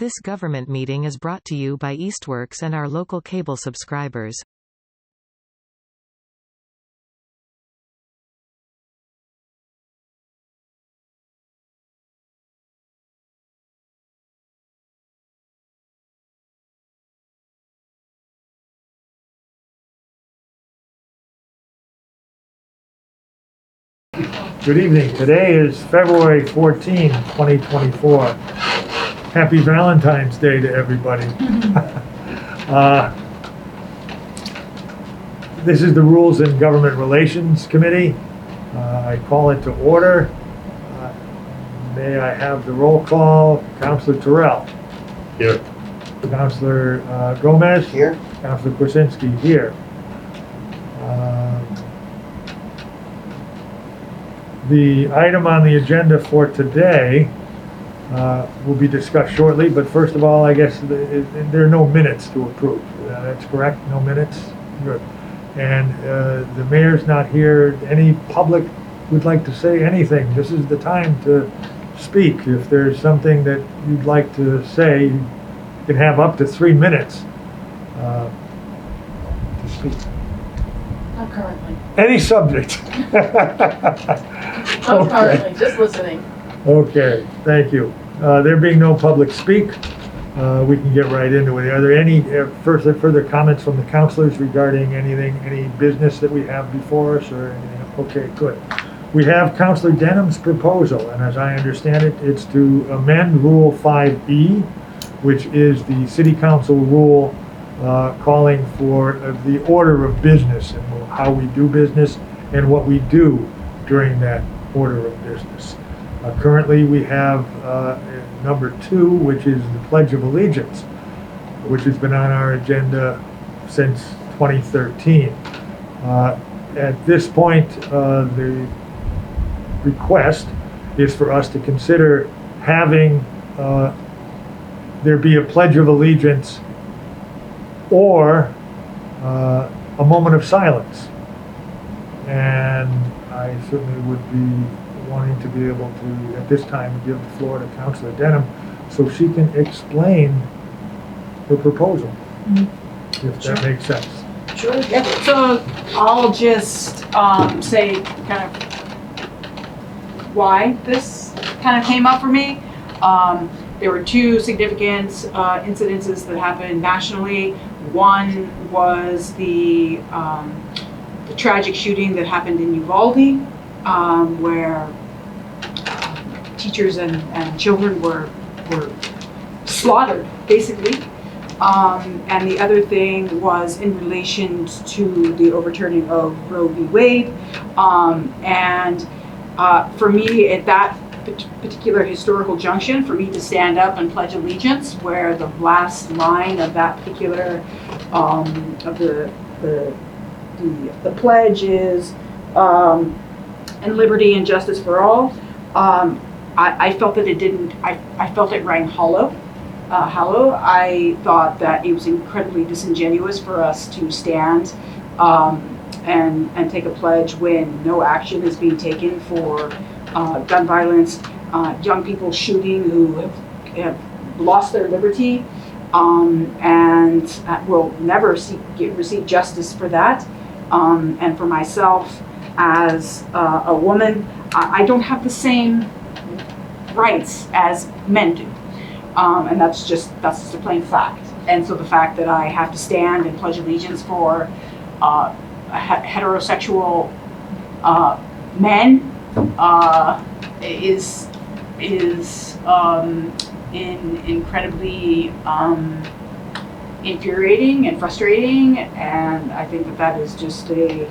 This government meeting is brought to you by Eastworks and our local cable subscribers. Good evening. Today is February 14, 2024. Happy Valentine's Day to everybody. This is the Rules and Government Relations Committee. I call it to order. May I have the roll call? Councilor Terrell. Here. Councilor Gomez. Here. Councilor Kwasinski here. The item on the agenda for today will be discussed shortly, but first of all, I guess there are no minutes to approve. That's correct? No minutes? Good. And the mayor's not here. Any public would like to say anything? This is the time to speak. If there's something that you'd like to say, you can have up to 3 minutes to speak. Not currently. Any subject. Not currently, just listening. Okay, thank you. There being no public speak, we can get right into it. Are there any further comments from the councilors regarding anything, any business that we have before us or anything? Okay, good. We have Councilor Denham's proposal, and as I understand it, it's to amend Rule 5E, which is the City Council rule calling for the order of business and how we do business and what we do during that order of business. Currently, we have number 2, which is the Pledge of Allegiance, which has been on our agenda since 2013. At this point, the request is for us to consider having there be a Pledge of Allegiance or a moment of silence. And I certainly would be wanting to be able to, at this time, give the floor to Councilor Denham so she can explain her proposal, if that makes sense. Sure. Yeah. So I'll just say kind of why this kind of came up for me. There were 2 significant incidences that happened nationally. One was the tragic shooting that happened in Uvalde, where teachers and children were slaughtered, basically. And the other thing was in relation to the overturning of Roe v. Wade. For me, at that particular historical junction, for me to stand up and pledge allegiance, where the last line of that particular of the pledge is and liberty and justice for all. I felt that it didn't. I felt it rang hollow. I thought that it was incredibly disingenuous for us to stand and take a pledge when no action is being taken for gun violence, young people shooting who have lost their liberty, and will never receive justice for that. And for myself, as a woman, I don't have the same rights as men do, and that's just a plain fact. And so the fact that I have to stand and pledge allegiance for heterosexual men is incredibly infuriating and frustrating, and I think that is just a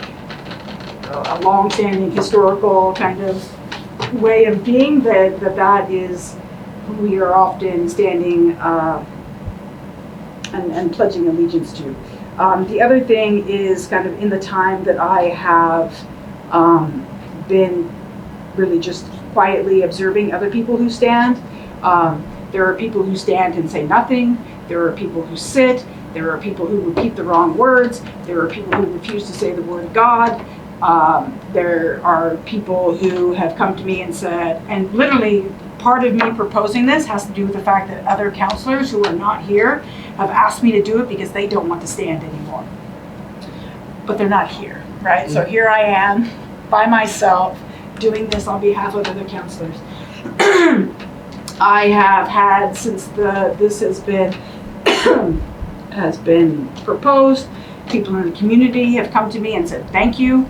long-standing historical kind of way of being, that is who we are often standing and pledging allegiance to. The other thing is kind of in the time that I have been really just quietly observing other people who stand. There are people who stand and say nothing. There are people who sit. There are people who repeat the wrong words. There are people who refuse to say the word of God. There are people who have come to me and said, and literally part of me proposing this has to do with the fact that other counselors who are not here have asked me to do it because they don't want to stand anymore. But they're not here, right? So here I am by myself doing this on behalf of other counselors. I have had, since this has been proposed, people in the community have come to me and said thank you.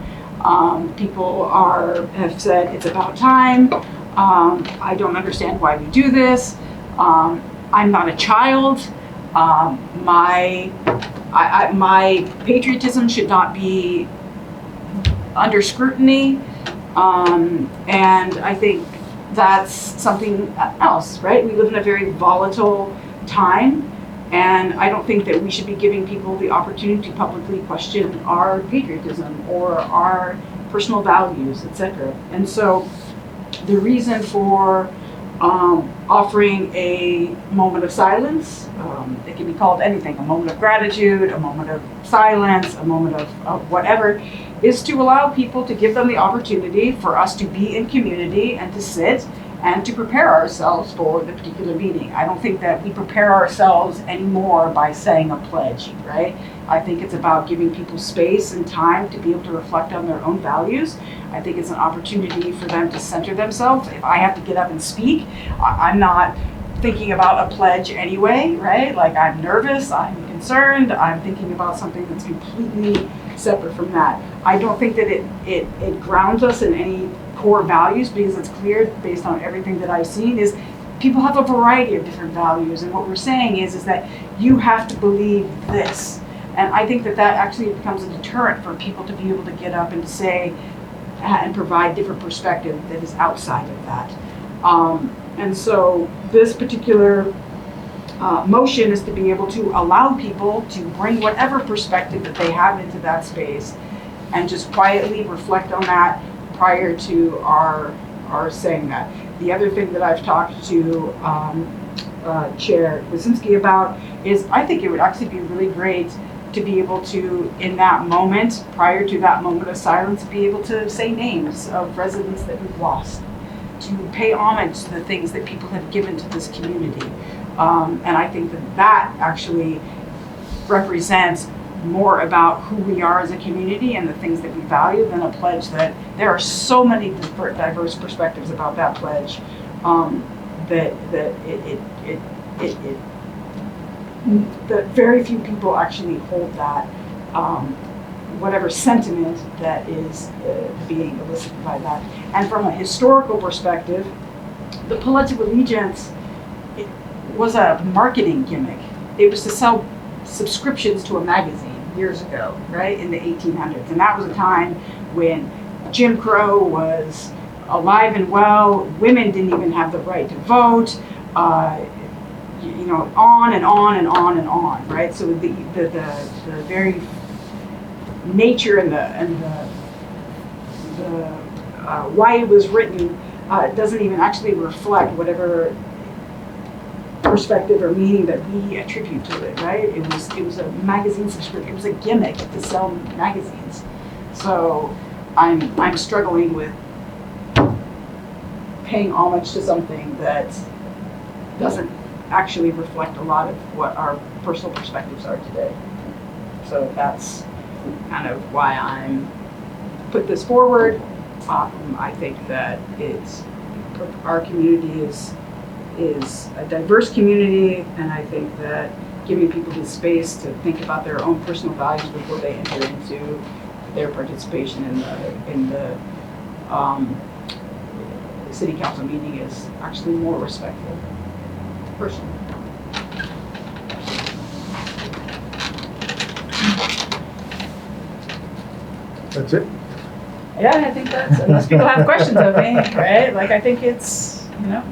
People have said it's about time. I don't understand why we do this. I'm not a child. My patriotism should not be under scrutiny. And I think that's something else, right? We live in a very volatile time, and I don't think that we should be giving people the opportunity to publicly question our patriotism or our personal values, etc. And so the reason for offering a moment of silence, it can be called anything, a moment of gratitude, a moment of silence, a moment of whatever, is to allow people, to give them the opportunity for us to be in community and to sit and to prepare ourselves for the particular meeting. I don't think that we prepare ourselves anymore by saying a pledge, right? I think it's about giving people space and time to be able to reflect on their own values. I think it's an opportunity for them to center themselves. If I have to get up and speak, I'm not thinking about a pledge anyway, right? Like, I'm nervous, I'm concerned, I'm thinking about something that's completely separate from that. I don't think that it grounds us in any core values, because it's clear based on everything that I've seen is people have a variety of different values, and what we're saying is that you have to believe this. And I think that actually becomes a deterrent for people to be able to get up and say and provide different perspective that is outside of that. And so this particular motion is to be able to allow people to bring whatever perspective that they have into that space and just quietly reflect on that prior to our saying that. The other thing that I've talked to Chair Wyszynski about is I think it would actually be really great to be able to, in that moment, prior to that moment of silence, be able to say names of residents that we've lost, to pay homage to the things that people have given to this community. And I think that actually represents more about who we are as a community and the things that we value than a pledge that there are so many diverse perspectives about that pledge that very few people actually hold that whatever sentiment that is being elicited by that. And from a historical perspective, the Pledge of Allegiance was a marketing gimmick. It was to sell subscriptions to a magazine years ago, right, in the 1800s. And that was a time when Jim Crow was alive and well, women didn't even have the right to vote, you know, on and on and on and on, right? So the very nature and the why it was written doesn't even actually reflect whatever perspective or meaning that we attribute to it, right? It was a magazine subscription. It was a gimmick to sell magazines. So I'm struggling with paying homage to something that doesn't actually reflect a lot of what our personal perspectives are today. So that's kind of why I'm put this forward. I think that our community is a diverse community, and I think that giving people the space to think about their own personal values before they enter into their participation in the city council meeting is actually more respectful, personally. That's it? Yeah, I think that's, unless people have questions of me, right? Like, I think it's, you know.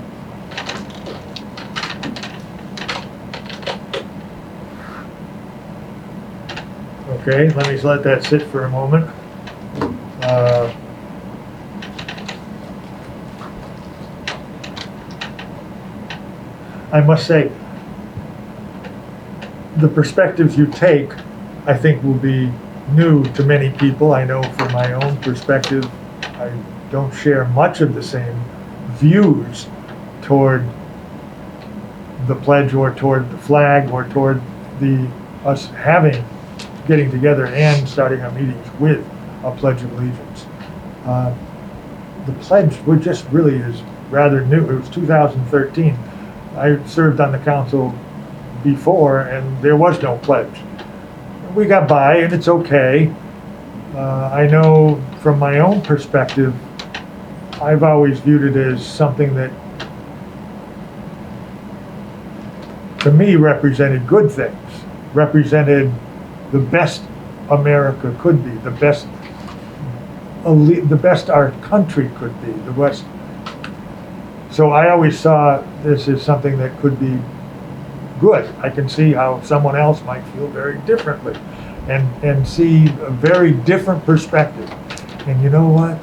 Okay, let me let that sit for a moment. I must say, the perspectives you take, I think, will be new to many people. I know from my own perspective, I don't share much of the same views toward the pledge or toward the flag or toward us getting together and starting our meetings with a Pledge of Allegiance. The pledge just really is rather new. It was 2013. I served on the council before and there was no pledge. We got by and it's okay. I know from my own perspective, I've always viewed it as something that to me represented good things, represented the best America could be, the best our country could be, the best. So I always saw this as something that could be good. I can see how someone else might feel very differently and see a very different perspective. And you know what?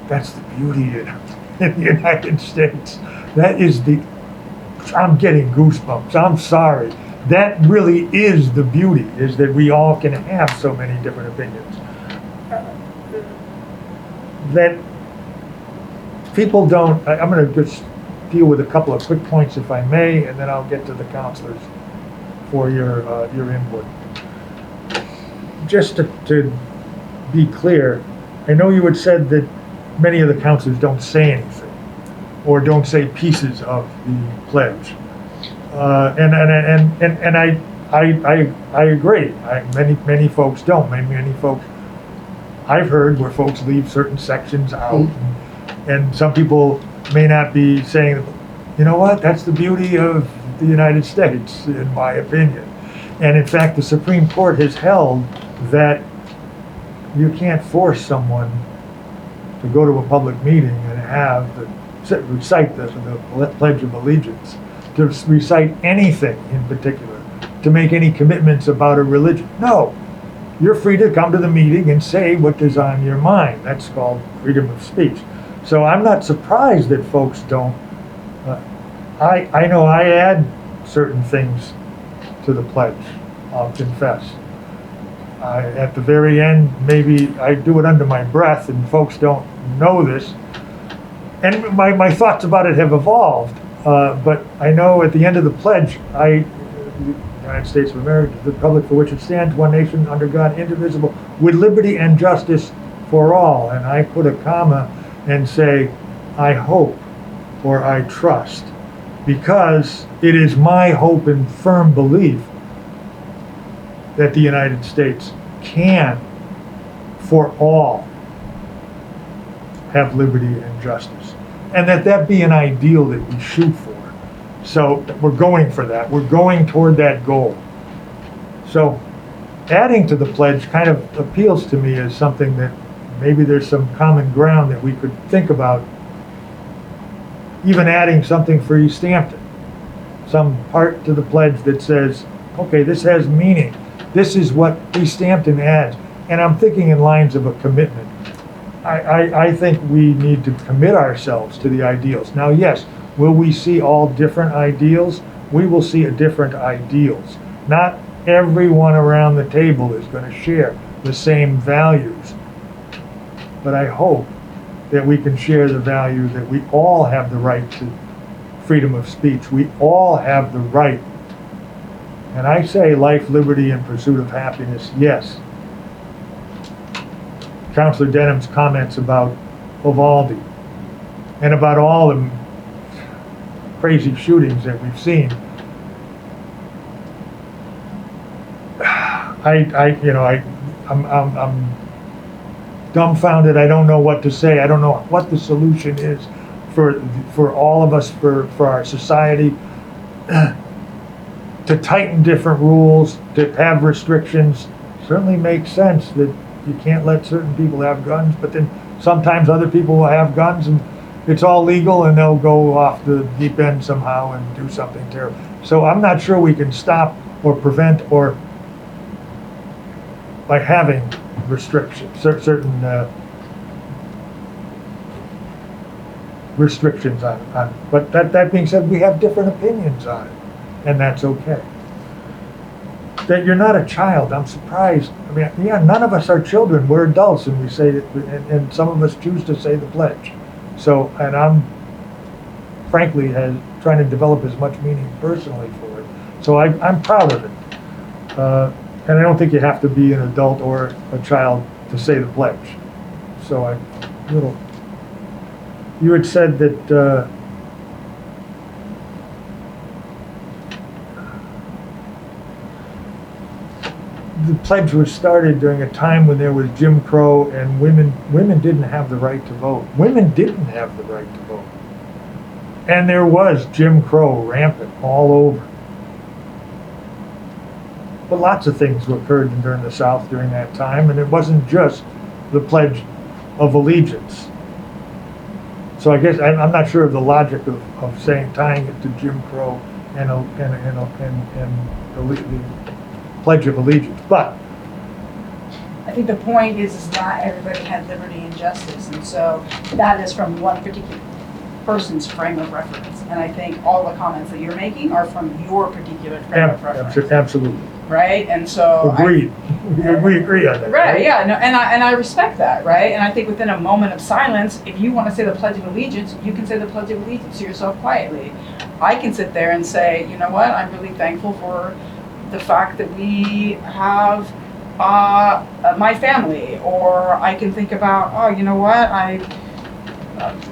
That's the beauty in the United States. That is I'm getting goosebumps. I'm sorry. That really is the beauty, is that we all can have so many different opinions. That people don't, I'm going to just deal with a couple of quick points if I may, and then I'll get to the counselors for your input. Just to be clear, I know you had said that many of the counselors don't say anything or don't say pieces of the pledge. And I agree. Many folks don't. Many folks I've heard where folks leave certain sections out, and some people may not be saying, you know what, that's the beauty of the United States, in my opinion. And in fact, the Supreme Court has held that you can't force someone to go to a public meeting and recite the Pledge of Allegiance, to recite anything in particular, to make any commitments about a religion. No, you're free to come to the meeting and say what is on your mind. That's called freedom of speech. So I'm not surprised that folks don't. I know I add certain things to the pledge, I'll confess. At the very end, maybe I do it under my breath and folks don't know this. And my thoughts about it have evolved. But I know at the end of the pledge, the United States of America, the republic for which it stands, one nation under God, indivisible, with liberty and justice for all. And I put a comma and say, I hope or I trust, because it is my hope and firm belief that the United States can, for all, have liberty and justice. And that be an ideal that we shoot for. So we're going for that. We're going toward that goal. So adding to the pledge kind of appeals to me as something that maybe there's some common ground that we could think about. Even adding something for Easthampton. Some part to the pledge that says, okay, this has meaning. This is what Easthampton adds. And I'm thinking in lines of a commitment. I think we need to commit ourselves to the ideals. Now, yes, will we see all different ideals? We will see different ideals. Not everyone around the table is going to share the same values. But I hope that we can share the value that we all have the right to freedom of speech. We all have the right. And I say life, liberty, and pursuit of happiness, yes. Councilor Denham's comments about Uvalde and about all the crazy shootings that we've seen. I'm dumbfounded. I don't know what to say. I don't know what the solution is for all of us, for our society, to tighten different rules, to have restrictions. Certainly makes sense that you can't let certain people have guns, but then sometimes other people will have guns and it's all legal and they'll go off the deep end somehow and do something terrible. So I'm not sure we can stop or prevent or by having restrictions, certain restrictions on it. But that being said, we have different opinions on it, and that's okay. That you're not a child, I'm surprised. I mean, yeah, none of us are children. We're adults, and we say that, and some of us choose to say the pledge. So, and frankly, has trying to develop as much meaning personally for it. So I'm proud of it. And I don't think you have to be an adult or a child to say the pledge. So you had said that, the pledge was started during a time when there was Jim Crow and women didn't have the right to vote. Women didn't have the right to vote. And there was Jim Crow rampant all over. But lots of things occurred during the South during that time, and it wasn't just the Pledge of Allegiance. So I guess I'm not sure of the logic of saying tying it to Jim Crow and the Pledge of Allegiance, but I think the point is not everybody had liberty and justice, and so that is from one particular person's frame of reference. And I think all the comments that you're making are from your particular frame of reference. Absolutely. Right, and so agreed. We agree on that. Right, yeah, no, and I respect that, right? And I think within a moment of silence, if you want to say the Pledge of Allegiance, you can say the Pledge of Allegiance to yourself quietly. I can sit there and say, you know what, I'm really thankful for the fact that we have my family, or I can think about, oh, you know what,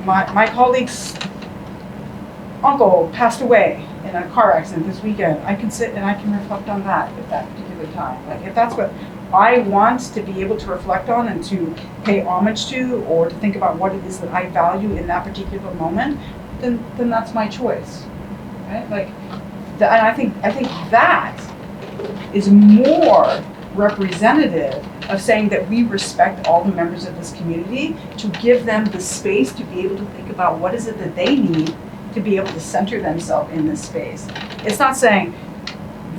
my colleague's uncle passed away in a car accident this weekend. I can sit and I can reflect on that at that particular time. Like, if that's what I want to be able to reflect on and to pay homage to, or to think about what it is that I value in that particular moment, then that's my choice, right? Like, and I think that is more representative of saying that we respect all the members of this community, to give them the space to be able to think about what is it that they need to be able to center themselves in this space. It's not saying,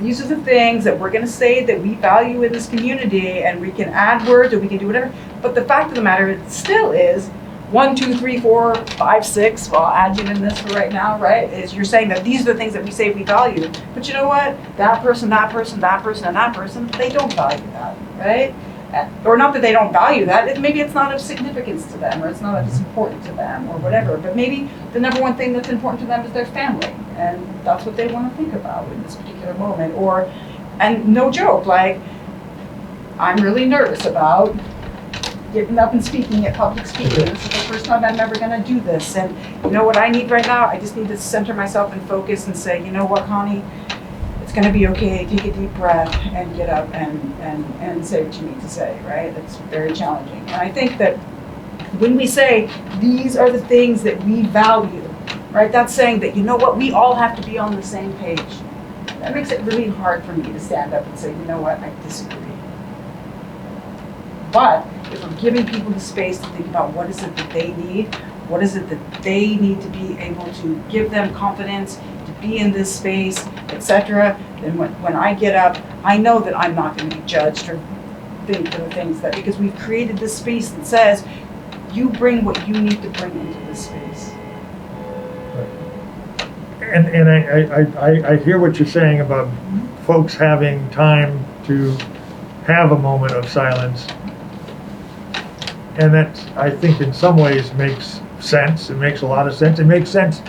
these are the things that we're gonna say that we value in this community, and we can add words or we can do whatever, but the fact of the matter, it still is 1, 2, 3, 4, 5, 6, well, I'll add you in this for right now, right? Is you're saying that these are the things that we say we value. But you know what? That person, and that person, they don't value that, right? Or not that they don't value that, maybe it's not of significance to them, or it's not as important to them, or whatever. But maybe the number one thing that's important to them is their family, and that's what they want to think about in this particular moment. And no joke, like, I'm really nervous about getting up and speaking at public speaking. This is the first time I'm ever going to do this. And you know what I need right now? I just need to center myself and focus and say, you know what, Connie? It's going to be okay. Take a deep breath and get up and say what you need to say, right? It's very challenging. And I think that when we say, these are the things that we value, right? That's saying that, you know what? We all have to be on the same page. That makes it really hard for me to stand up and say, you know what? I disagree. But if we're giving people the space to think about what is it that they need, what is it that they need to be able to give them confidence to be in this space, etc., then when I get up, I know that I'm not going to be judged or think for the things that, because we've created this space that says, you bring what you need to bring into this space. And I hear what you're saying about folks having time to have a moment of silence. And that, I think, in some ways makes sense. It makes a lot of sense. It makes sense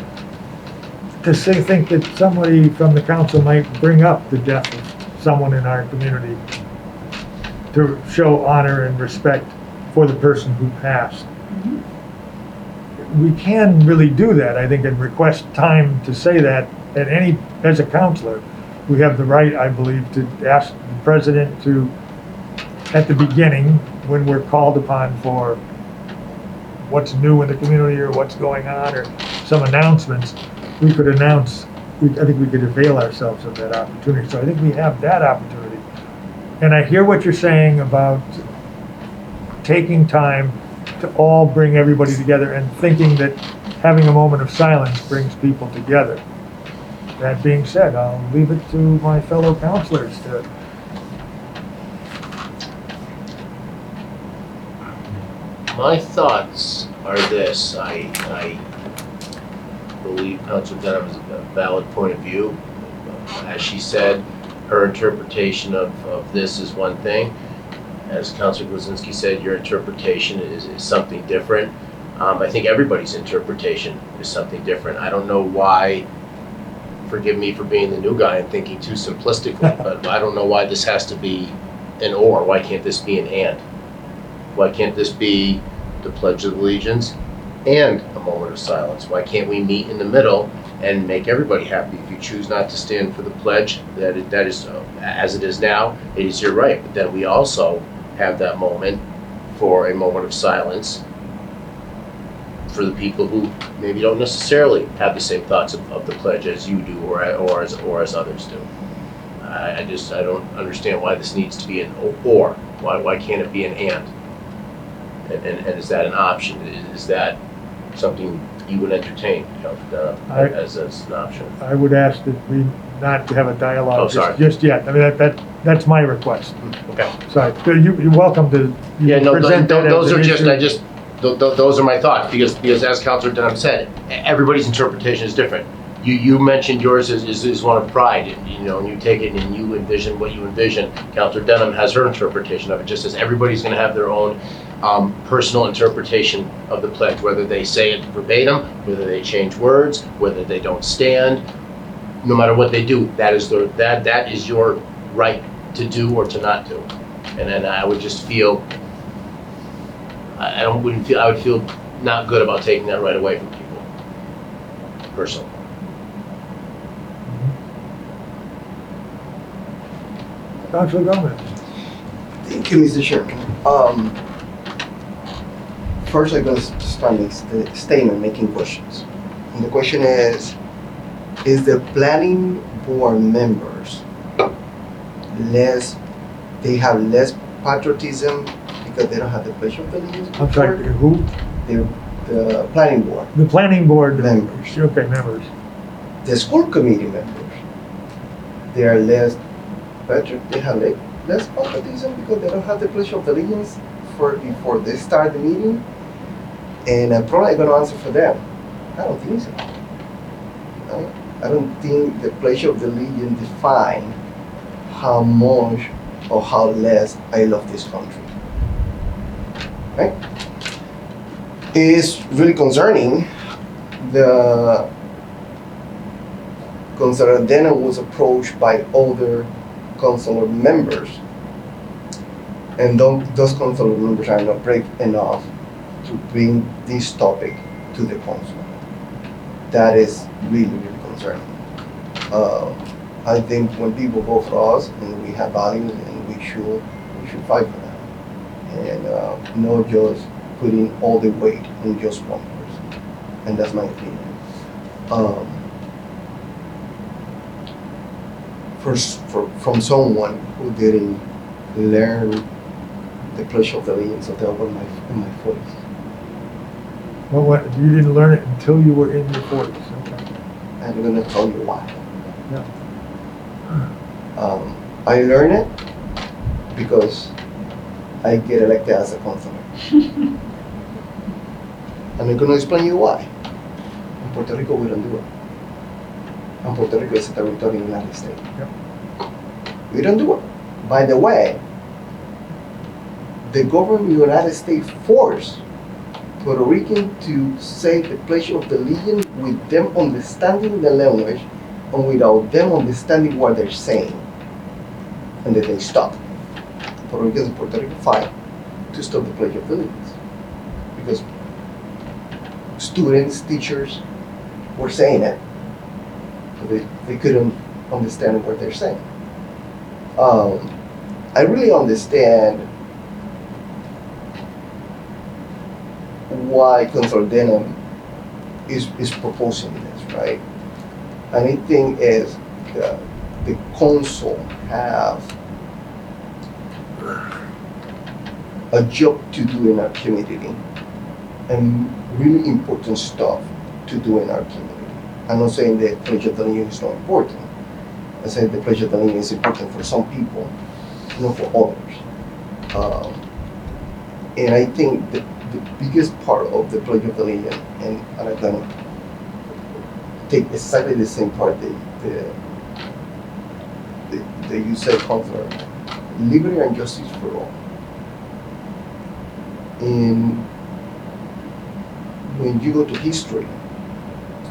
to think that somebody from the council might bring up the death of someone in our community to show honor and respect for the person who passed. Mm-hmm. We can really do that, I think, and request time to say that as a counselor. We have the right, I believe, to ask the president to, at the beginning, when we're called upon for what's new in the community or what's going on or some announcements, we could announce, I think we could avail ourselves of that opportunity. So I think we have that opportunity. And I hear what you're saying about taking time to all bring everybody together and thinking that having a moment of silence brings people together. That being said, I'll leave it to my fellow counselors to My thoughts are this. I believe Councilor Dunham has a valid point of view. As she said, her interpretation of this is one thing. As Councilor Glazinski said, your interpretation is something different. I think everybody's interpretation is something different. I don't know why, forgive me for being the new guy and thinking too simplistically, but I don't know why this has to be an or. Why can't this be an and? Why can't this be the Pledge of Allegiance and a moment of silence? Why can't we meet in the middle and make everybody happy? If you choose not to stand for the pledge, that is as it is now, it is your right. But then we also have that moment for a moment of silence for the people who maybe don't necessarily have the same thoughts of the pledge as you do or as others do. I don't understand why this needs to be an or. Why can't it be an and? And is that an option? Is that something you would entertain, as an option? I would ask that we not to have a dialogue Oh, sorry. just yet. I mean, that's my request. Okay. Sorry. You're welcome to Yeah, no, present that as those an are just, issue. those are my thoughts, because as Councilor Dunham said, everybody's interpretation is different. You mentioned yours is one of pride, and you take it and you envision what you envision. Councilor Dunham has her interpretation of it, just as everybody's gonna have their own personal interpretation of the pledge, whether they say it verbatim, whether they change words, whether they don't stand. No matter what they do, that is your right to do or to not do. And then I would just feel, I would feel not good about taking that right away from people, personally. Councilor Gomez. Thank you, Mr. Chairman. First, I'm going to start the statement making questions. And the question is the planning board members they have less patriotism because they don't have the Pledge of Allegiance? I'm sorry, who? The planning board. The planning board Members. Okay, members. The school committee members, they are less they have less patriotism because they don't have the Pledge of Allegiance before they start the meeting. And I'm probably going to answer for them. I don't think so. I don't think the Pledge of Allegiance define how much or how less I love this country. Right? It's really concerning. The Councilor Denham was approached by other councilor members, and those councilor members are not brave enough to bring this topic to the council. That is really, really concerning. I think when people vote for us and we have values, and we should fight for that, and not just putting all the weight on just one person. And that's my opinion. From someone who didn't learn the Pledge of Allegiance until in my 40s. Well, what, you didn't learn it until you were in your 40s, okay. I'm going to tell you why. Yeah. I learned it because I get elected as a councilor. And I'm going to explain you why. In Puerto Rico, we don't do it. And Puerto Rico is a territory in the United States. Yep. We don't do it. By the way, the government of the United States forced Puerto Rican to say the Pledge of Allegiance with them understanding the language and without them understanding what they're saying. And then they stopped. Puerto Ricans and Puerto Rico fight to stop the Pledge of Allegiance. Because students, teachers were saying it. So they couldn't understand what they're saying. I really understand why Councilor Denham is proposing this, right? And I think is the council have a job to do in our community and really important stuff to do in our community. I'm not saying the Pledge of Allegiance is not important. I say the Pledge of Allegiance is important for some people, not for others. And I think the biggest part of the Pledge of Allegiance, and I'm going to take exactly the same part that you said, Councilor, liberty and justice for all. And when you go to history,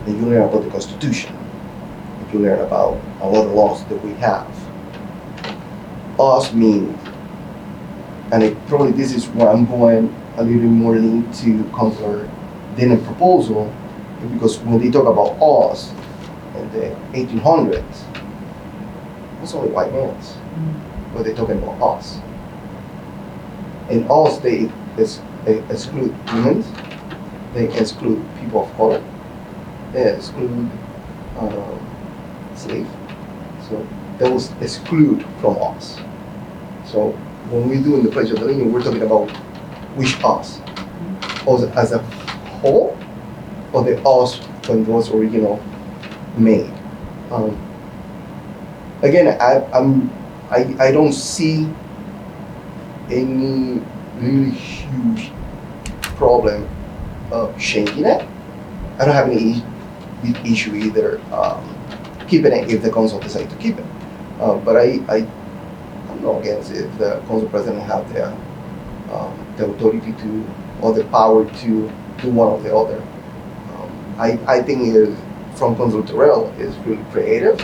and you learn about the Constitution, if you learn about a lot of laws that we have, us mean, and probably this is where I'm going a little bit more into Councilor Denham's proposal, because when they talk about us in the 1800s, it's only white men, but they're talking about us. And us, they exclude women, they exclude people of color, they exclude slaves. So that was exclude from us. So when we do in the Pledge of Allegiance, we're talking about which us? Us as a whole, or the us when it was original made. Again, I don't see any really huge problem of changing it. I don't have any big issue either keeping it if the council decides to keep it. But I'm not against if the council president have the authority to, or the power to do one or the other. I think from Councilor Terrell is really creative,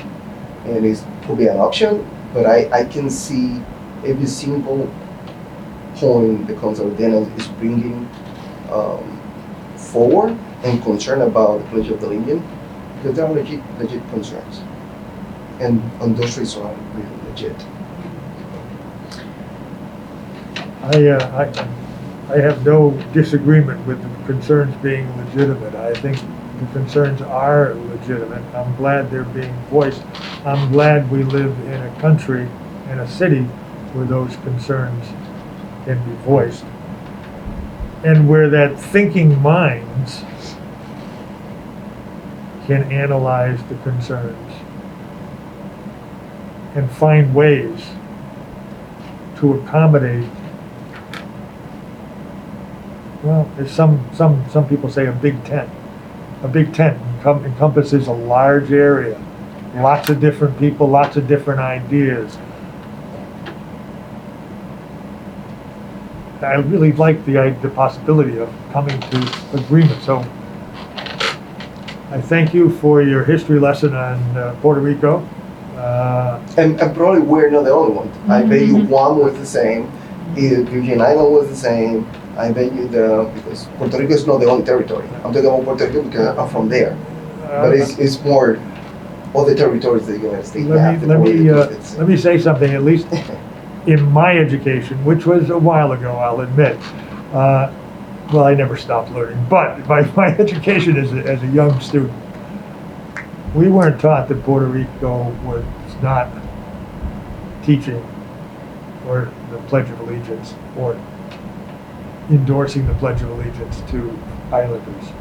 and it could be an option, but I can see every single point the Councilor Denham is bringing forward and concerned about the Pledge of Allegiance, because there are legit concerns, and on those reasons are really legit. I have no disagreement with the concerns being legitimate. I think the concerns are legitimate. I'm glad they're being voiced. I'm glad we live in a country, in a city, where those concerns can be voiced. And where that thinking minds can analyze the concerns and find ways to accommodate, well, as some people say, a big tent. A big tent encompasses a large area, lots of different people, lots of different ideas. I really like the possibility of coming to agreement. So I thank you for your history lesson on Puerto Rico. And probably we're not the only one. I bet you Guam was the same, Virgin Island was the same. I bet you because Puerto Rico is not the only territory. I'm talking about Puerto Rico because I'm from there. But it's more other territories that the United States have. Let me say something, at least in my education, which was a while ago, I'll admit. Well, I never stopped learning, but my education as a young student, we weren't taught that Puerto Rico was not teaching or the Pledge of Allegiance or endorsing the Pledge of Allegiance to Islanders.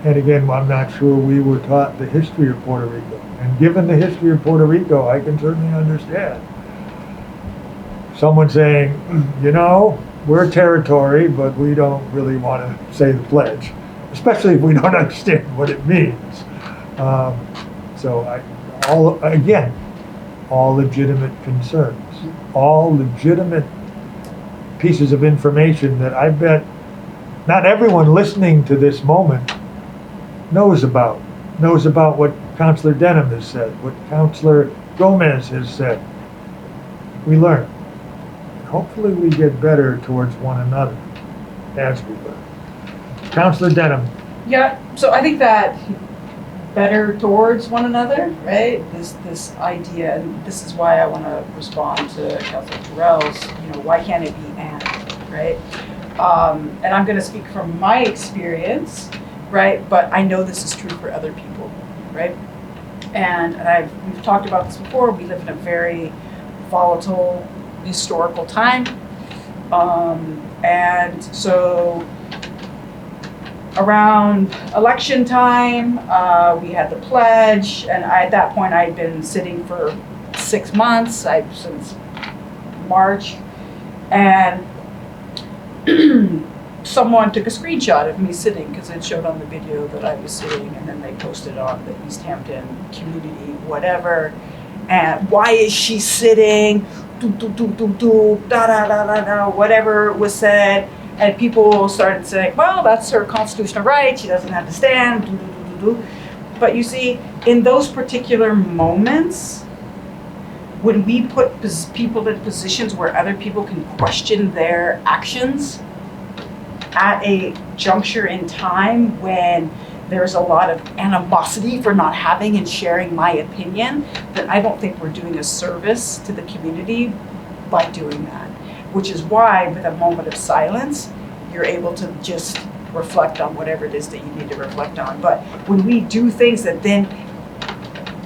And again, I'm not sure we were taught the history of Puerto Rico. And given the history of Puerto Rico, I can certainly understand someone saying, you know, we're a territory, but we don't really want to say the pledge, especially if we don't understand what it means. All legitimate concerns, all legitimate pieces of information that I bet not everyone listening to this moment knows about what Councilor Denham has said, what Councilor Gomez has said. We learn. Hopefully we get better towards one another as we learn. Councilor Denham. Yeah, so I think that better towards one another, right? This idea, and this is why I want to respond to Councilor Terrell's, why can't it be and, right? And I'm going to speak from my experience, right? But I know this is true for other people, right? And we've talked about this before. We live in a very volatile historical time, and so around election time, we had the pledge, and at that point I'd been sitting for 6 months, since March, and someone took a screenshot of me sitting because it showed on the video that I was sitting, and then they posted on the Easthampton community, whatever, and why is she sitting, da da da da da, whatever was said. And people started saying, well, that's her constitutional right, she doesn't have to stand, do, do, do, do, do. But you see, in those particular moments, when we put people in positions where other people can question their actions at a juncture in time when there's a lot of animosity for not having and sharing my opinion, then I don't think we're doing a service to the community by doing that. Which is why, with a moment of silence, you're able to just reflect on whatever it is that you need to reflect on. But when we do things that then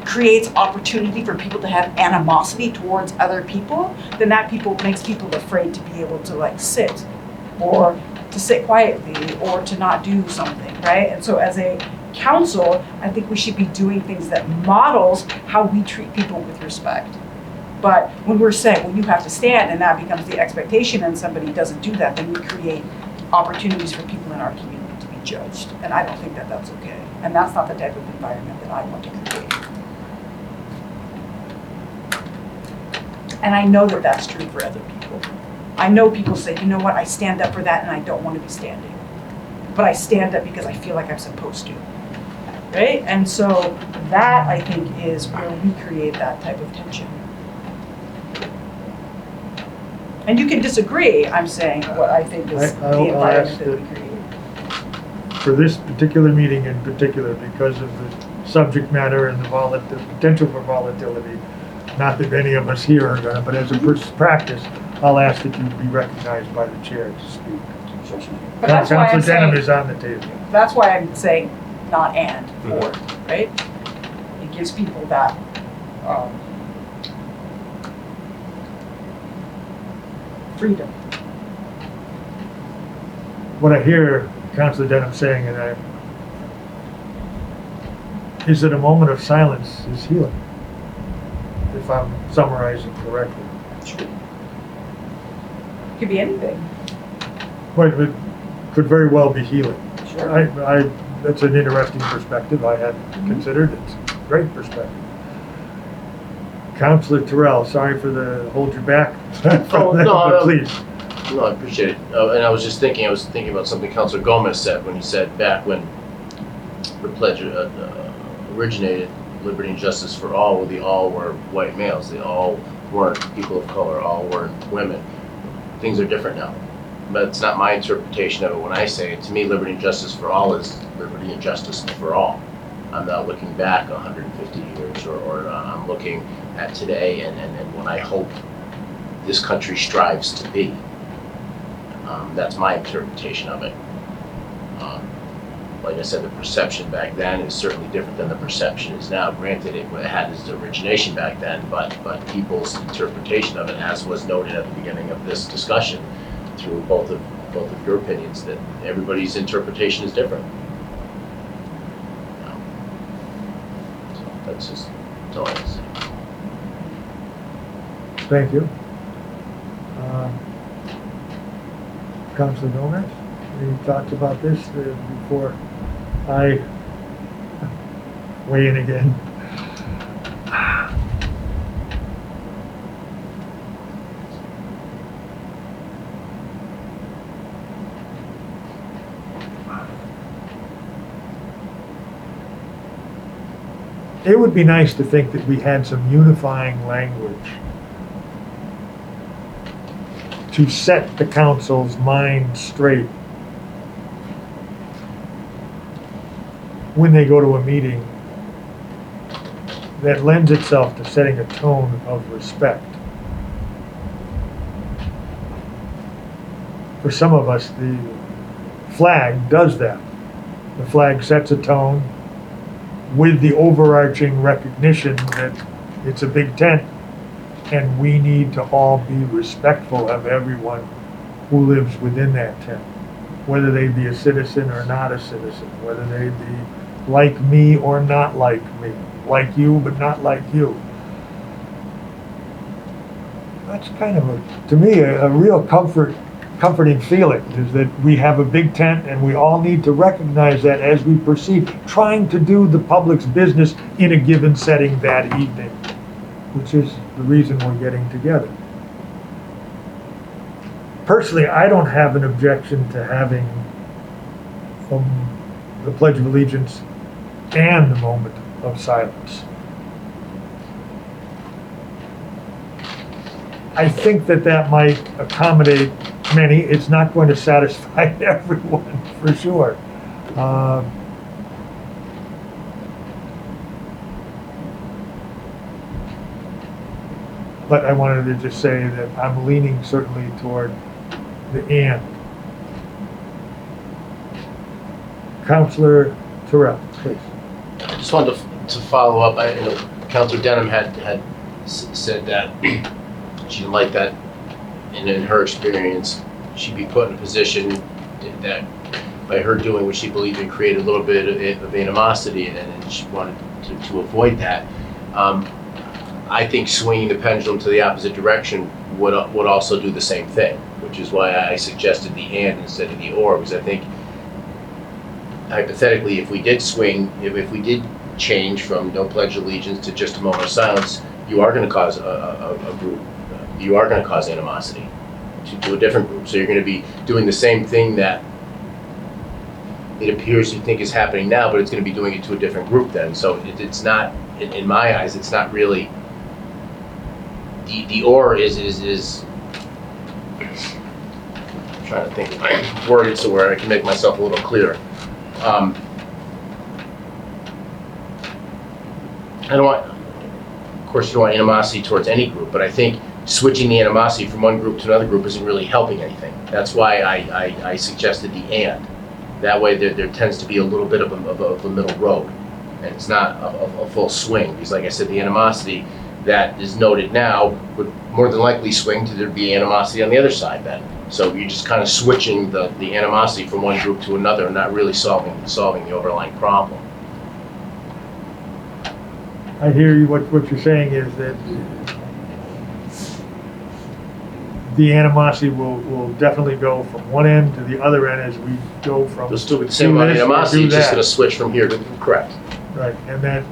creates opportunity for people to have animosity towards other people, then that makes people afraid to be able to like sit, or to sit quietly, or to not do something, right? And so as a council, I think we should be doing things that models how we treat people with respect. But when we're saying, well, you have to stand, and that becomes the expectation, and somebody doesn't do that, then we create opportunities for people in our community to be judged. And I don't think that that's okay. And that's not the type of environment that I want to create. And I know that that's true for other people. I know people say, you know what, I stand up for that and I don't want to be standing. But I stand up because I feel like I'm supposed to. Right? And so that, I think, is where we create that type of tension. And you can disagree, I'm saying, what I think is the environment that we create. For this particular meeting in particular, because of the subject matter and the potential for volatility, not that any of us here are gonna, but as a practice, I'll ask that you be recognized by the chair to speak. But that's why I'm Councilor Denham saying, is on the table. that's why I'm saying not and, or, right? It gives people that, freedom. What I hear Councilor Denham saying, is that a moment of silence is healing, if I'm summarizing correctly. Could be anything. But it could very well be healing. Sure. That's an interesting perspective I hadn't considered. It's a great perspective. Councilor Terrell, sorry for the hold you back. Oh, no, but please. No, I appreciate it. And I was thinking about something Councilor Gomez said when he said back when the pledge originated, liberty and justice for all, well, they all were white males. They all weren't people of color, all weren't women. Things are different now. But it's not my interpretation of it when I say it. To me, liberty and justice for all is liberty and justice for all. I'm not looking back 150 years, or I'm looking at today and what I hope this country strives to be. That's my interpretation of it. Like I said, the perception back then is certainly different than the perception is now. Granted, it had its origination back then, but people's interpretation of it, as was noted at the beginning of this discussion, through both of your opinions, that everybody's interpretation is different. So that's all I can say. Thank you. Councilor Gomez, any thoughts about this before I weigh in again? It would be nice to think that we had some unifying language to set the council's mind straight when they go to a meeting that lends itself to setting a tone of respect. For some of us, the flag does that. The flag sets a tone with the overarching recognition that it's a big tent and we need to all be respectful of everyone who lives within that tent, whether they be a citizen or not a citizen, whether they be like me or not like me, like you but not like you. That's kind of, to me, a real comforting feeling, is that we have a big tent and we all need to recognize that as we proceed, trying to do the public's business in a given setting that evening, which is the reason we're getting together. personally, I don't have an objection to having the Pledge of Allegiance and the moment of silence. I think that might accommodate many. It's not going to satisfy everyone, for sure. But I wanted to just say that I'm leaning certainly toward the and. Councilor Terrell, please. I just wanted to follow up. Councilor Denham had said that she didn't like that, and in her experience, she'd be put in a position that by her doing what she believed in created a little bit of animosity, and she wanted to avoid that. I think swinging the pendulum to the opposite direction would also do the same thing, which is why I suggested the and instead of the or, because I think hypothetically, if we did swing, if we did change from no pledge allegiance to just a moment of silence, you are going to cause a group, you are going to cause animosity to a different group. So you're going to be doing the same thing that it appears you think is happening now, but it's going to be doing it to a different group then. So it's not, in my eyes, it's not really, the or is I'm trying to think, I word it so where I can make myself a little clearer. I don't want, of course you don't want animosity towards any group, but I think switching the animosity from one group to another group isn't really helping anything. That's why I suggested the and. That way there tends to be a little bit of a middle road, and it's not a full swing, because like I said, the animosity that is noted now would more than likely swing to there be animosity on the other side then. So you're just kind of switching the animosity from one group to another and not really solving the overlying problem. I hear you. What you're saying is that the animosity will definitely go from one end to the other end as we go from. They'll still be the same amount of animosity, it's just going to switch from here to correct. Right, and then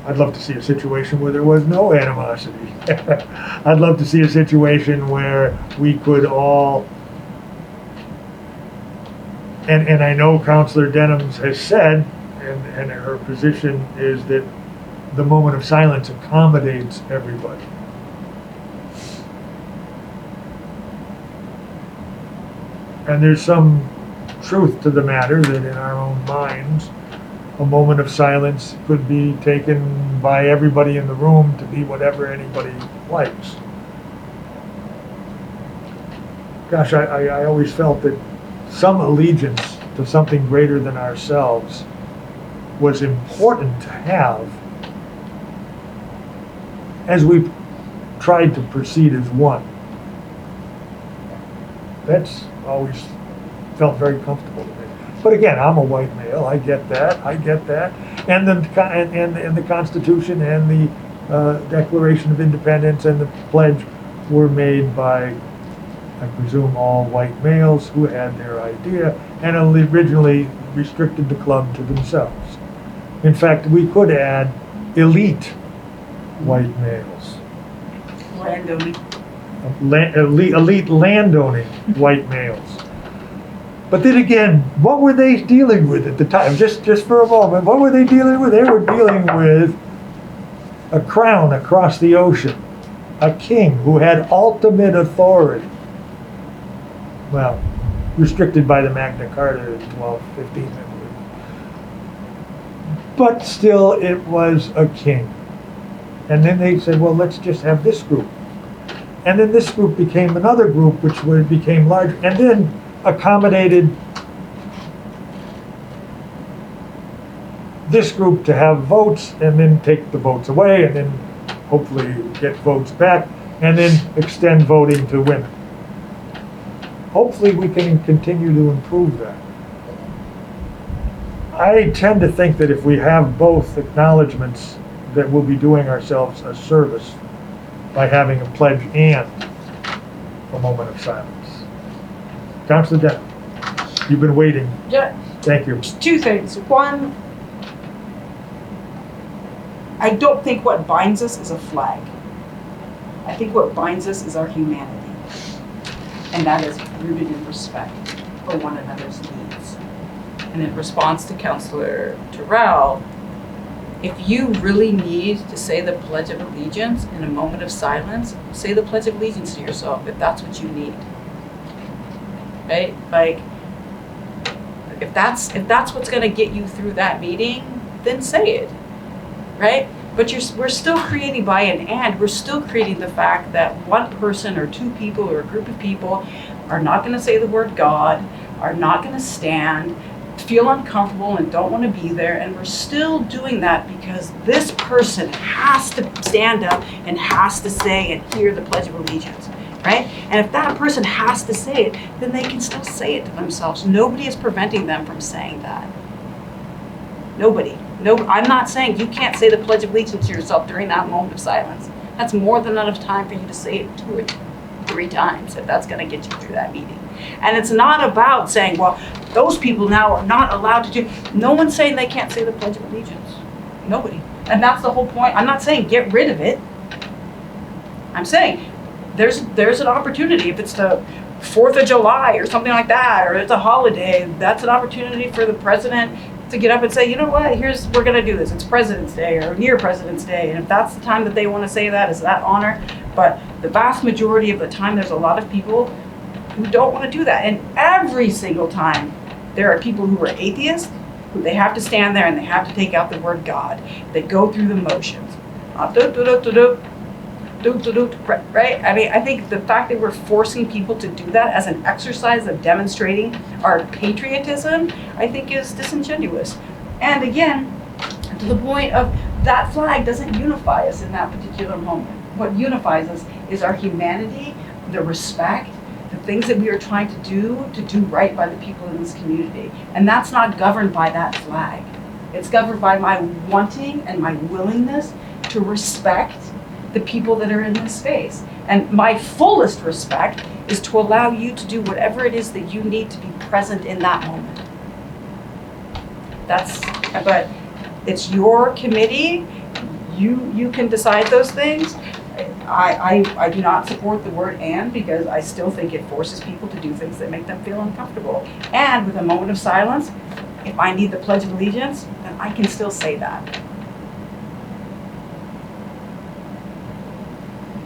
I'd love to see a situation where there was no animosity. I'd love to see a situation where we could all, and I know Councilor Denham has said, and her position is that the moment of silence accommodates everybody. And there's some truth to the matter that in our own minds, a moment of silence could be taken by everybody in the room to be whatever anybody likes. Gosh, I always felt that some allegiance to something greater than ourselves was important to have as we tried to proceed as one. That's always felt very comfortable to me. But again, I'm a white male. I get that. And the Constitution and the Declaration of Independence and the Pledge were made by, I presume, all white males who had their idea and originally restricted the club to themselves. In fact, we could add elite white males. Elite landowning white males. But then again, what were they dealing with at the time? Just for a moment, what were they dealing with? They were dealing with a crown across the ocean, a king who had ultimate authority. Well, restricted by the Magna Carta in 1215, I believe. But still, it was a king. And then they said, well, let's just have this group. And then this group became another group, which became larger, and then accommodated this group to have votes and then take the votes away and then hopefully get votes back and then extend voting to women. Hopefully we can continue to improve that. I tend to think that if we have both acknowledgements that we'll be doing ourselves a service by having a pledge and a moment of silence. Councilor Denham, you've been waiting. Yeah. Thank you. Two things. One, I don't think what binds us is a flag. I think what binds us is our humanity. And that is rooted in respect for one another's needs. And in response to Councillor Terrell, if you really need to say the Pledge of Allegiance in a moment of silence, say the Pledge of Allegiance to yourself if that's what you need. Right? Like, if that's what's going to get you through that meeting, then say it. Right? But we're still creating by and we're still creating the fact that one person or two people or a group of people are not going to say the word God, are not going to stand, feel uncomfortable and don't want to be there, and we're still doing that because this person has to stand up and has to say and hear the Pledge of Allegiance, right? And if that person has to say it, then they can still say it to themselves. Nobody is preventing them from saying that. Nobody. No, I'm not saying you can't say the Pledge of Allegiance to yourself during that moment of silence. That's more than enough time for you to say it 2 or 3 times if that's going to get you through that meeting. And it's not about saying, well, those people now are not allowed to do. No one's saying they can't say the Pledge of Allegiance. Nobody. And that's the whole point. I'm not saying get rid of it. I'm saying there's an opportunity. If it's the 4th of July or something like that, or it's a holiday, that's an opportunity for the president to get up and say, you know what, we're going to do this. It's President's Day or near President's Day. And if that's the time that they want to say that, is that honor. But the vast majority of the time, there's a lot of people who don't want to do that. And every single time, there are people who are atheists, who they have to stand there and they have to take out the word God. They go through the motions. Right? I mean, I think the fact that we're forcing people to do that as an exercise of demonstrating our patriotism, I think is disingenuous. And again, to the point of that flag doesn't unify us in that particular moment. What unifies us is our humanity, the respect, the things that we are trying to do right by the people in this community. And that's not governed by that flag. It's governed by my wanting and my willingness to respect the people that are in this space. And my fullest respect is to allow you to do whatever it is that you need to be present in that moment. But it's your committee. You can decide those things. I do not support the word "and" because I still think it forces people to do things that make them feel uncomfortable. And with a moment of silence, if I need the Pledge of Allegiance, then I can still say that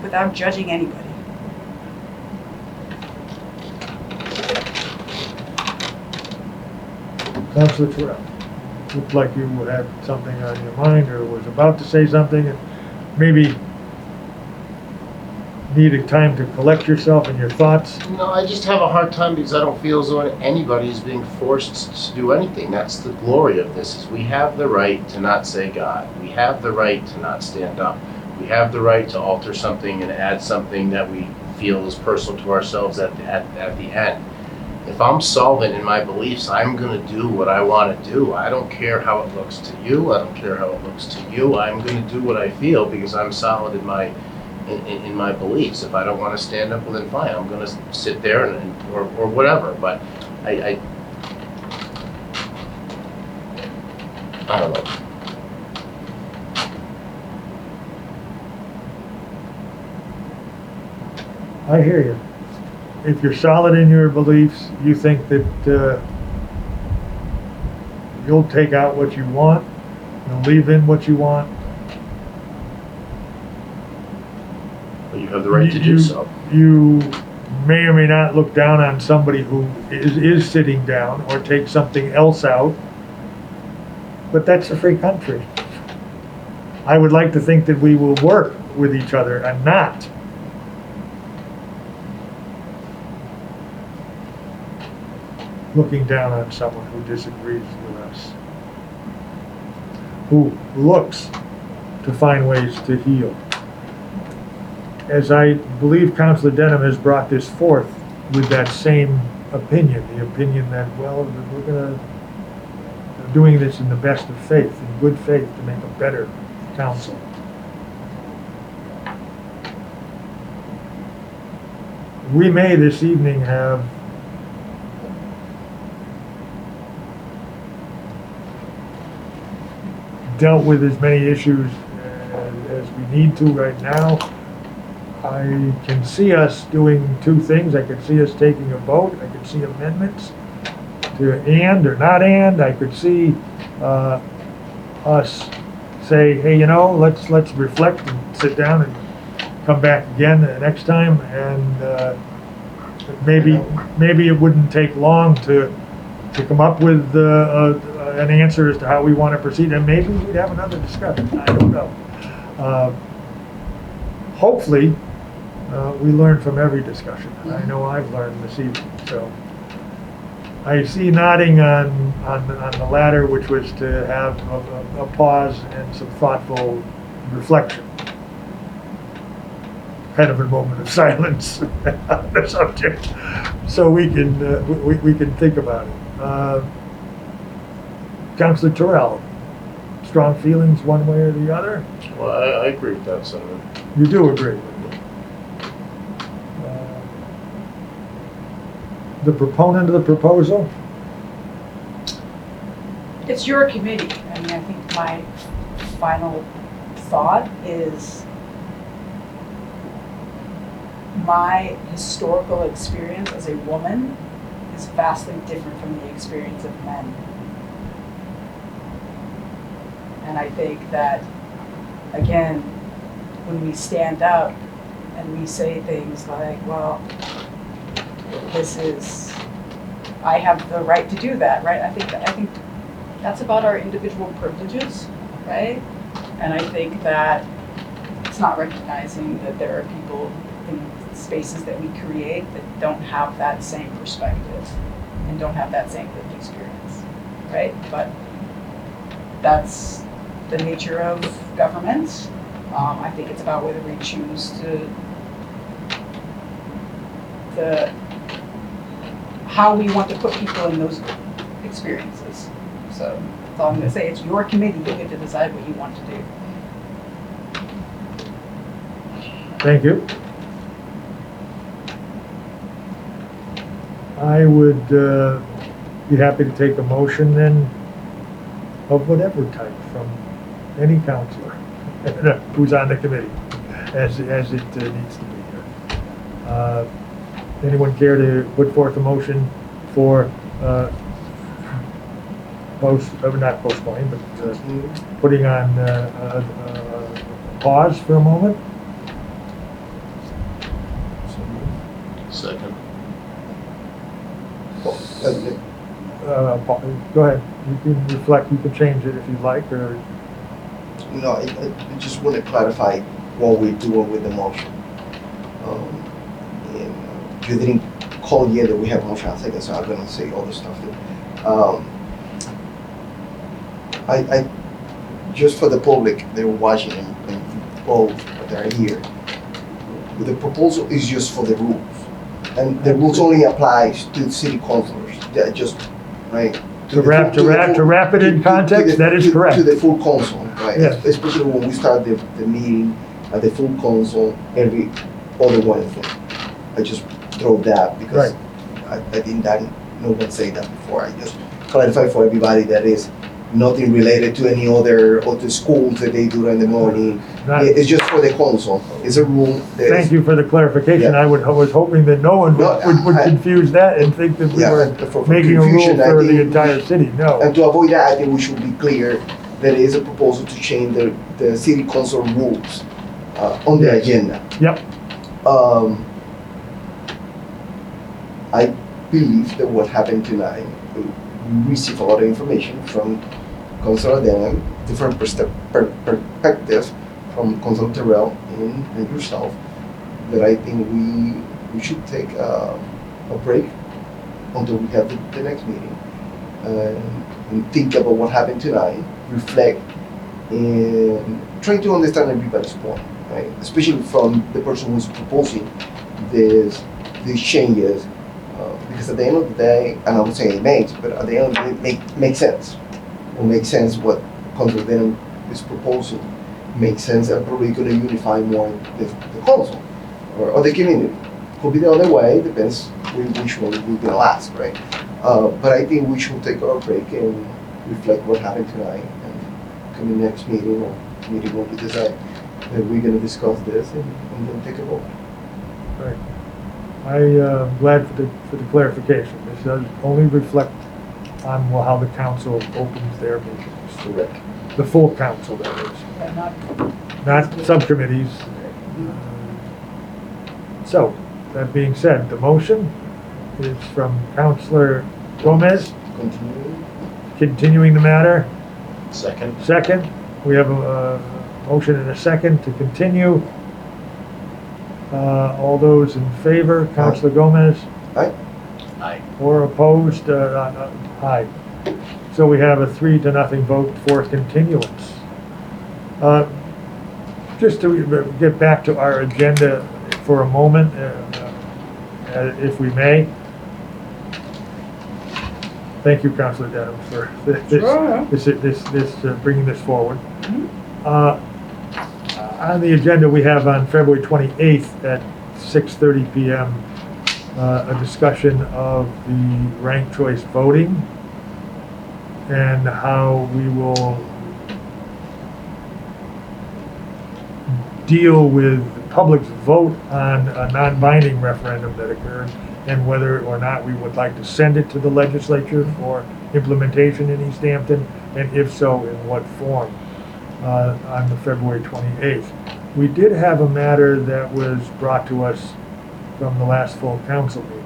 without judging anybody. Councilor Terrell, looked like you had something on your mind or was about to say something and maybe needed time to collect yourself and your thoughts. No, I just have a hard time because I don't feel as though anybody is being forced to do anything. That's the glory of this, is we have the right to not say God. We have the right to not stand up. We have the right to alter something and add something that we feel is personal to ourselves at the end. If I'm solvent in my beliefs, I'm going to do what I want to do. I don't care how it looks to you. I don't care how it looks to you. I'm going to do what I feel because I'm solid in my beliefs. If I don't want to stand up, well then fine. I'm going to sit there or whatever. But I don't know. I hear you. If you're solid in your beliefs, you think that you'll take out what you want, you'll leave in what you want. But you have the right to do so. You may or may not look down on somebody who is sitting down or take something else out, but that's a free country. I would like to think that we will work with each other and not looking down on someone who disagrees with us, who looks to find ways to heal. As I believe Councilor Denham has brought this forth with that same opinion, the opinion that, well, we're doing this in the best of faith, in good faith, to make a better council. We may this evening have dealt with as many issues as we need to right now. I can see us doing two things. I could see us taking a vote. I could see amendments to and or not and. I could see us say, hey, let's reflect and sit down and come back again the next time. And maybe it wouldn't take long to come up with an answer as to how we want to proceed. And maybe we'd have another discussion. I don't know. Hopefully, we learn from every discussion. I know I've learned this evening. So I see nodding on the latter, which was to have a pause and some thoughtful reflection. Kind of a moment of silence on the subject, so we can think about it. Councilor Terrell, strong feelings one way or the other? Well, I agree with that sentiment. You do agree with it. The proponent of the proposal? It's your committee. I mean, I think my final thought is my historical experience as a woman is vastly different from the experience of men. And I think that, again, when we stand up and we say things like, well, I have the right to do that, right? I think that's about our individual privileges, right? And I think that it's not recognizing that there are people in spaces that we create that don't have that same perspective and don't have that same lived experience, right? But that's the nature of government. I think it's about whether we choose how we want to put people in those experiences. So that's all I'm going to say. It's your committee. You get to decide what you want to do. Thank you. I would be happy to take a motion then of whatever type from any counselor who's on the committee as it needs to be here. Anyone care to put forth a motion for not postponing, but putting on pause for a moment? Second. Go ahead. You can reflect. You can change it if you like, or No, I just want to clarify what we're doing with the motion. And you didn't call yet that we have motion and second, so I'm going to say all the stuff. I just for the public, they're watching and both they're here. The proposal is just for the rules, and the rules only applies to city councilors. That just right. to wrap it in context. That is correct. To the full council, right? Yes. Especially when we start the meeting at the full council every other Wednesday. I just throw that because I didn't no one say that before. I just clarify for everybody that is nothing related to any other or the schools that they do in the morning. It's just for the council. It's a rule. Thank you for the clarification. Yeah. I was hoping that no one would confuse that and think that we were for making a rule confusion, for the entire city. No. And to avoid that, I think we should be clear that it is a proposal to change the city council rules on the agenda. Yep. I believe that what happened tonight, we received a lot of information from Councilor Denham, different perspectives from Councilor Terrell and yourself, that I think we should take a break until we have the next meeting and think about what happened tonight, reflect, and try to understand everybody's point, right? Especially from the person who's proposing these changes, because at the end of the day, and I would say it makes, but at the end of the day, it makes sense. It makes sense what Councilor Denham is proposing. Makes sense and probably going to unify more the council or the community. Could be the other way, depends which one we're going to last, right? But I think we should take our break and reflect what happened tonight and come in next meeting or meeting when we decide that we're gonna discuss this and then take a vote. Right. I'm glad for the clarification. This does only reflect on how the council opens their meetings. Correct. The full council, that is. Yeah, Not subcommittees. So, that being said, the motion is from Councilor Gomez, Continue. continuing the matter. Second? Second, we have a motion and a second to continue. All those in favor, Councilor Gomez, Aye. Aye. or opposed, aye. So we have a 3-0 vote for continuance. Just to get back to our agenda for a moment, if we may. Thank you, Councilor Denham, for bringing this forward. On the agenda, we have on February 28th at 6:30 p.m. A discussion of the ranked choice voting and how we will deal with the public's vote on a non-binding referendum that occurred and whether or not we would like to send it to the legislature for implementation in Easthampton, and if so, in what form, on the February 28th. We did have a matter that was brought to us from the last full council meeting,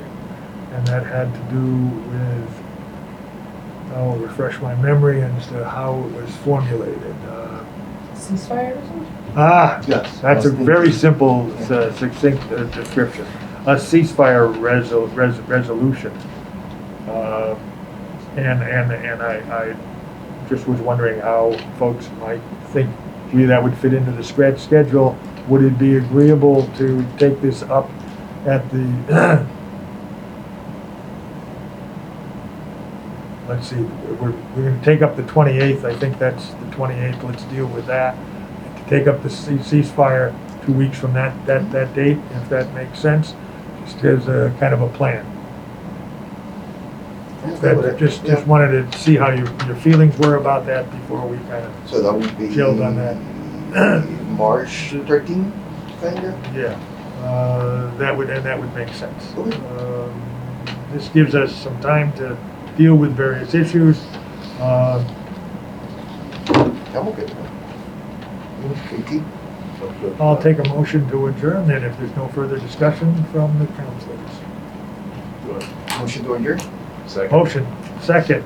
and that had to do with, refresh my memory as to how it was formulated. Ceasefire or something? Yes. That's a very simple, succinct description. A ceasefire resolution. And I just was wondering how folks might think that would fit into the schedule. Would it be agreeable to take this up at the, let's see, we're going to take up the 28th. I think that's the 28th. Let's deal with that. To take up the ceasefire 2 weeks from that date, if that makes sense, just as a kind of a plan. Just wanted to see how your feelings were about that before we kind of So that would be chilled on that. March 13th, kind of? Yeah, that would make sense. Okay. This gives us some time to deal with various issues. I'm okay. KT? I'll take a motion to adjourn then if there's no further discussion from the councilors. Motion to adjourn? Second? Motion, second.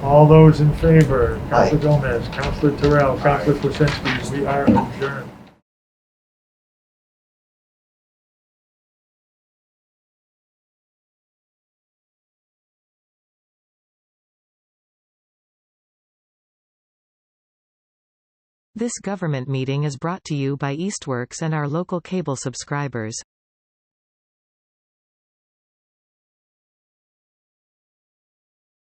All those in favor, Aye. Councilor Gomez, Councilor Terrell, Councilor Kwasinski, we are adjourned. This government meeting is brought to you by Eastworks and our local cable subscribers.